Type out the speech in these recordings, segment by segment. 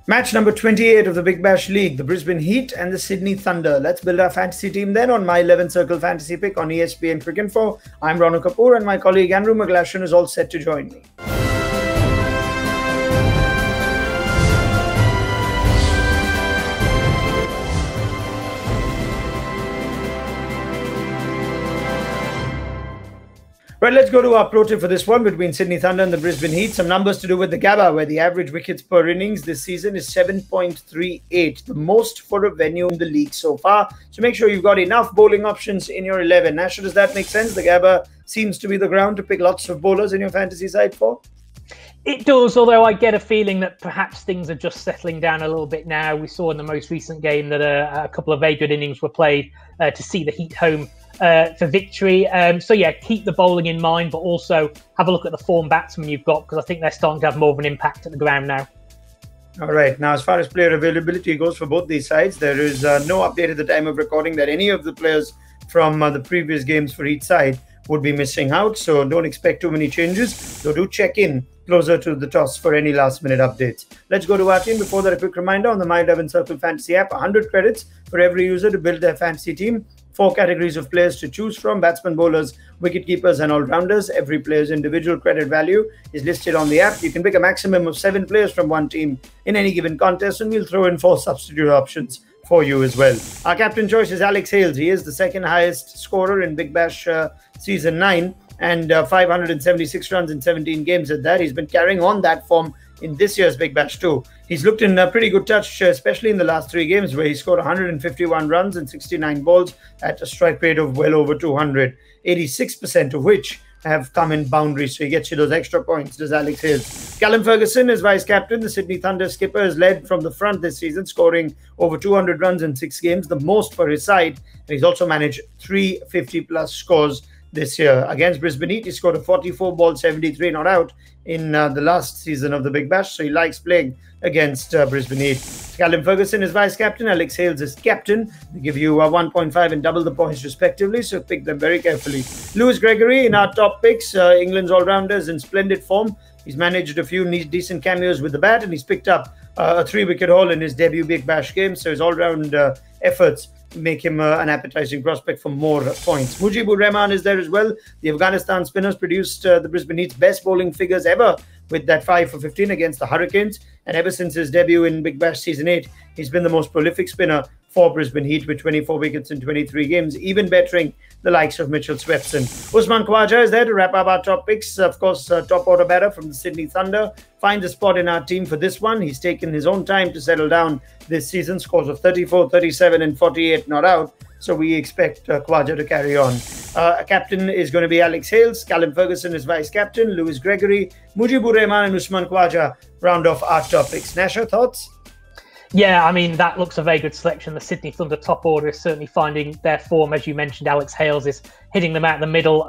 Match number 28 of the Big Bash League, the Brisbane Heat and the Sydney Thunder. Let's build our fantasy team then on my 11 Circle Fantasy Pick on ESPNcricinfo. I'm Ronu Kapoor and my colleague Andrew McGlashan is all set to join me. Right, let's go to our pro tip for this one between Sydney Thunder and the Brisbane Heat. Some numbers to do with the Gabba, where the average wickets per innings this season is 7.38, the most for a venue in the league so far. So make sure you've got enough bowling options in your 11. Nasha, does that make sense? The Gabba seems to be the ground to pick lots of bowlers in your fantasy side for? It does, although I get a feeling that perhaps things are just settling down a little bit now. We saw in the most recent game that a couple of very good innings were played to see the Heat home for victory. So yeah, keep the bowling in mind, but also have a look at the form batsmen you've got, because I think they're starting to have more of an impact at the ground now. All right. Now, as far as player availability goes for both these sides, there is no update at the time of recording that any of the players from the previous games for each side would be missing out. So don't expect too many changes. So do check in closer to the toss for any last-minute updates. Let's go to our team. Before that, a quick reminder on the My 11 Circle Fantasy app, 100 credits for every user to build their fantasy team. 4 categories of players to choose from: batsmen, bowlers, wicket keepers, and all-rounders. Every player's individual credit value is listed on the app. You can pick a maximum of 7 players from one team in any given contest, and we'll throw in 4 substitute options for you as well. Our captain choice is Alex Hales. He is the second highest scorer in Big Bash Season 9 and 576 runs in 17 games at that. He's been carrying on that form in this year's Big Bash too. He's looked in a pretty good touch, especially in the last 3 games where he scored 151 runs and 69 balls at a strike rate of well over 200, 86% of which have come in boundaries. So he gets you those extra points, does Alex Hales. Callum Ferguson is vice-captain. The Sydney Thunder skipper has led from the front this season, scoring over 200 runs in 6 games, the most for his side. And he's also managed 3 50-plus scores this year. Against Brisbane Heat, he scored a 44 ball, 73 not out in the last season of the Big Bash, so he likes playing against Brisbane Heat. Callum Ferguson is vice-captain, Alex Hales is captain. They give you 1.5 and double the points respectively, so pick them very carefully. Lewis Gregory in our top picks, England's all-rounders in splendid form. He's managed a few decent cameos with the bat, and he's picked up a 3-wicket haul in his debut Big Bash game, so his all-round efforts make him an appetizing prospect for more points. Mujibur Rahman is there as well. The Afghanistan spinners produced the Brisbane Heat's best bowling figures ever with that 5 for 15 against the Hurricanes. And ever since his debut in Big Bash Season 8, he's been the most prolific spinner for Brisbane Heat with 24 wickets in 23 games, even bettering the likes of Mitchell Swepson. Usman Khawaja is there to wrap up our top picks. Of course, top order batter from the Sydney Thunder. Finds a spot in our team for this one. He's taken his own time to settle down this season. Scores of 34, 37 and 48 not out. So we expect Khawaja to carry on. Captain is going to be Alex Hales. Callum Ferguson is vice-captain. Lewis Gregory, Mujibur Rahman and Usman Khawaja round off our top picks. Nasha, thoughts? Yeah, I mean, that looks a very good selection. The Sydney Thunder top order is certainly finding their form. As you mentioned, Alex Hales is hitting them out the middle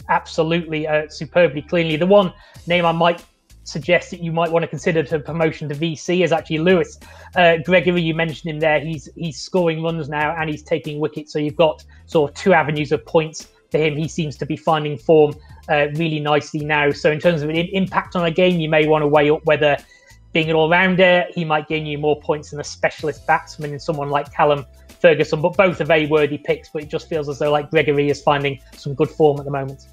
absolutely superbly cleanly. The one name I might suggest that you might want to consider to promotion to VC is actually Lewis Gregory. You mentioned him there. He's scoring runs now and he's taking wickets. So you've got sort of 2 avenues of points for him. He seems to be finding form really nicely now. So in terms of an impact on a game, you may want to weigh up whether being an all-rounder, he might gain you more points than a specialist batsman in someone like Callum Ferguson. But both are very worthy picks, but it just feels as though like Gregory is finding some good form at the moment.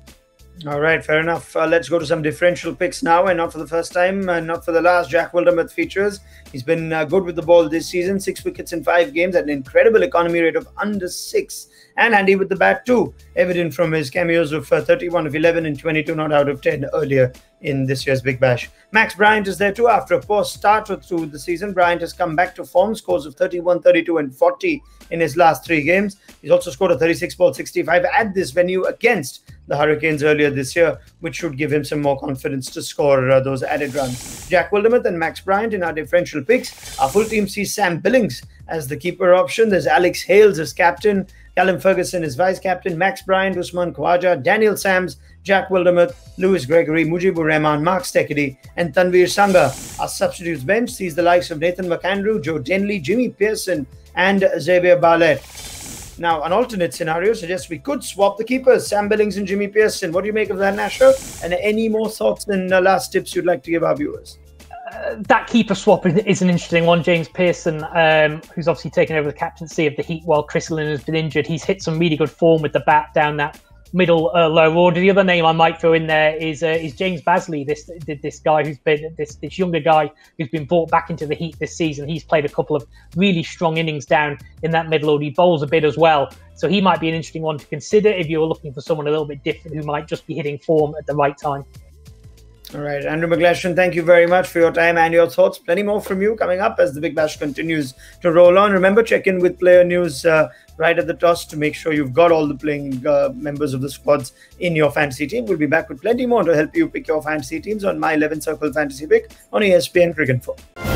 All right, fair enough. Let's go to some differential picks now, and not for the first time, and not for the last. Jack Wildermuth features. He's been good with the ball this season. 6 wickets in 5 games at an incredible economy rate of under 6. And handy with the bat too, evident from his cameos of 31 of 11 and 22 not out of 10 earlier in this year's Big Bash. Max Bryant is there too. After a poor start through the season, Bryant has come back to form, scores of 31, 32 and 40 in his last 3 games. He's also scored a 36 ball 65 at this venue against the Hurricanes earlier this year, which should give him some more confidence to score those added runs. Jack Wildermuth and Max Bryant in our differential picks. Our full team sees Sam Billings as the keeper option. There's Alex Hales as captain. Callum Ferguson is vice-captain, Max Bryant, Usman Khawaja, Daniel Sams, Jack Wildermuth, Lewis Gregory, Mujibur Rahman, Mark Steketee and Tanveer Sangha. Our substitutes bench sees the likes of Nathan McAndrew, Joe Denley, Jimmy Pearson and Xavier Barlett. Now, an alternate scenario suggests we could swap the keepers, Sam Billings and Jimmy Pearson. What do you make of that, Nasher? And any more thoughts and last tips you'd like to give our viewers? That keeper swap is an interesting one. James Pearson, who's obviously taken over the captaincy of the Heat while Chris Lynn has been injured, he's hit some really good form with the bat down that middle low order. The other name I might throw in there is James Basley, this guy who's been this younger guy who's been brought back into the Heat this season. He's played a couple of really strong innings down in that middle order. He bowls a bit as well, so he might be an interesting one to consider if you're looking for someone a little bit different who might just be hitting form at the right time. All right, Andrew McGlashan, thank you very much for your time and your thoughts. Plenty more from you coming up as the Big Bash continues to roll on. Remember, check in with player news right at the toss to make sure you've got all the playing members of the squads in your fantasy team. We'll be back with plenty more to help you pick your fantasy teams on my 11 Circle Fantasy Pick on ESPNcricinfo.